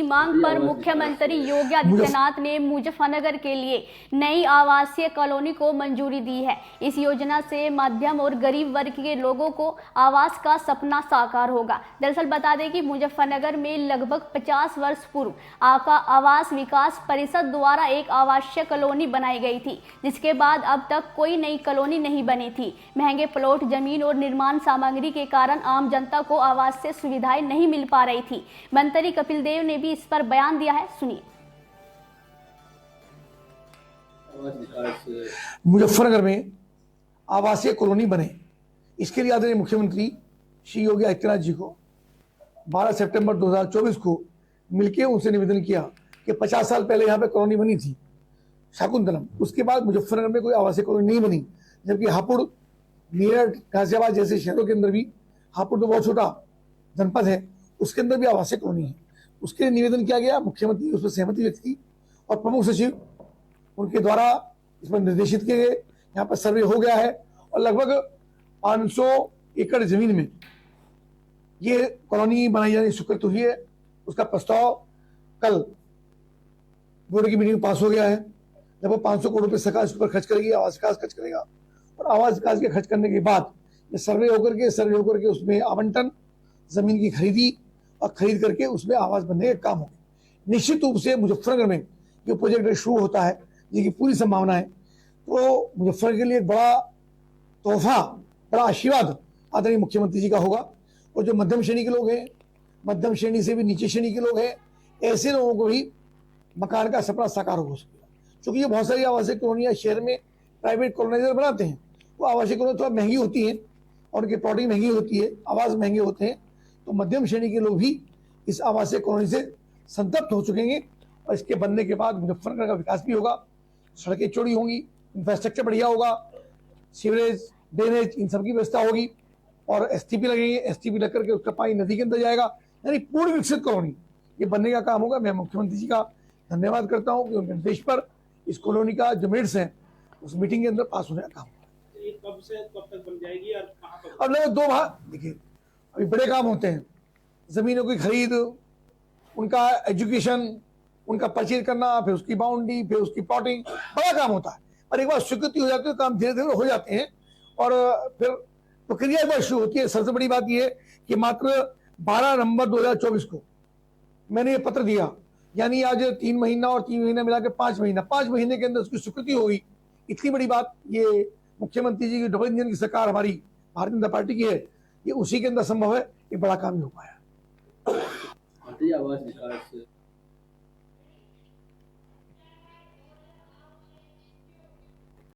मांग पर मुख्यमंत्री योगी आदित्यनाथ ने मुजफ्फरनगर के लिए नई आवासीय कॉलोनी को मंजूरी दी है। इस योजना से मध्यम और गरीब वर्ग के लोगों को आवास का सपना साकार होगा। दरअसल बता दें कि मुजफ्फरनगर में लगभग 50 वर्ष पूर्व आवास विकास परिषद द्वारा एक आवासीय कॉलोनी बनाई गई थी, जिसके बाद अब तक कोई नई कॉलोनी नहीं बनी थी। महंगे प्लॉट, जमीन और निर्माण सामग्री के कारण आम जनता को आवास से सुविधाएं नहीं मिल पा रही थी। मंत्री कपिल देव ने भी इस पर बयान दिया है, सुनिए। मुजफ्फरनगर में आवासीय कॉलोनी बने, इसके लिए आदरणीय मुख्यमंत्री श्री योगी आदित्यनाथ जी को 12 सितंबर 2024 को मिलकर उनसे निवेदन किया कि 50 साल पहले यहाँ पे कॉलोनी बनी थी शाकुंतलम, उसके बाद मुजफ्फरनगर में कोई आवासीय कॉलोनी नहीं बनी, जबकि हापुड़, मेरठ, गाजियाबाद जैसे शहरों के अंदर भी, हापुड़ तो बहुत छोटा जनपद है, उसके अंदर भी आवासीय कॉलोनी है। उसके लिए निवेदन किया गया, मुख्यमंत्री ने उस पर सहमति व्यक्त की और प्रमुख सचिव उनके द्वारा इस पर निर्देशित किए गए। यहाँ पर सर्वे हो गया है और लगभग 500 एकड़ जमीन में ये कॉलोनी बनाई जाने की स्वीकृति हुई है। उसका प्रस्ताव कल बोर्ड की मीटिंग में पास हो गया है। लगभग 500 करोड़ रुपए सरकार इसके ऊपर खर्च करेगी, आवास विकास खर्च करेगा और आवास विकास के खर्च करने के बाद ये सर्वे होकर के उसमें आवंटन, जमीन की खरीदी और खरीद करके उसमें आवास बनने का काम होगा। निश्चित रूप से मुजफ्फरनगर में जो प्रोजेक्ट शुरू होता है, जिसकी पूरी संभावना है, तो मुजफ्फरनगर के लिए एक बड़ा तोहफा, बड़ा आशीर्वाद आदरणीय मुख्यमंत्री जी का होगा। और जो मध्यम श्रेणी के लोग हैं, मध्यम श्रेणी से भी नीचे श्रेणी के लोग हैं, ऐसे लोगों को भी मकान का सपना साकार हो सकेगा। क्योंकि ये बहुत सारी आवासीय कॉलोनियां शहर में प्राइवेट कॉलोनाइजर बनाते हैं, वो आवासीय कॉलोनी थोड़ा महंगी होती हैं और उनकी प्लॉटिंग महंगी होती है, आवास महंगे होते हैं, तो मध्यम श्रेणी के लोग भी इस आवासीय कॉलोनी से संतप्त हो चुकेंगे और इसके बनने के बाद मुजफ्फरनगर का विकास भी होगा, सड़कें चौड़ी होंगी, इंफ्रास्ट्रक्चर बढ़िया होगा, सीवरेज, ड्रेनेज, इन सबकी व्यवस्था होगी और एसटीपी लगेंगे, एसटीपी लग करके उसका पानी नदी के अंदर जाएगा, यानी पूर्ण विकसित कॉलोनी ये बनने का काम होगा। मैं मुख्यमंत्री जी का धन्यवाद करता हूँ कि उनके निर्देश पर इस कॉलोनी का जो मेरिट्स हैं उस मीटिंग के अंदर पास होने का काम होगा। कब से कब तक बन जाएगी और कहाँ पर? अब लगभग 2 भाग, देखिए अभी बड़े काम होते हैं, जमीनों की खरीद, उनका एजुकेशन, उनका परचेज करना, फिर उसकी बाउंड्री, फिर उसकी प्लॉटिंग, बड़ा काम होता है। और एक बार स्वीकृति हो जाती है, काम धीरे धीरे हो जाते हैं और फिर प्रक्रिया एक बार शुरू होती है। सबसे बड़ी बात यह है कि मात्र 12 नवंबर 2024 को मैंने ये पत्र दिया, यानी आज 3 महीना और 3 महीना मिला के 5 महीने के अंदर उसकी स्वीकृति हो गई। इतनी बड़ी बात ये मुख्यमंत्री जी की डबल इंजन की सरकार हमारी भारतीय जनता पार्टी की है, ये उसी के अंदर संभव है। ये बड़ा काम ही हो पाया। आवास विकास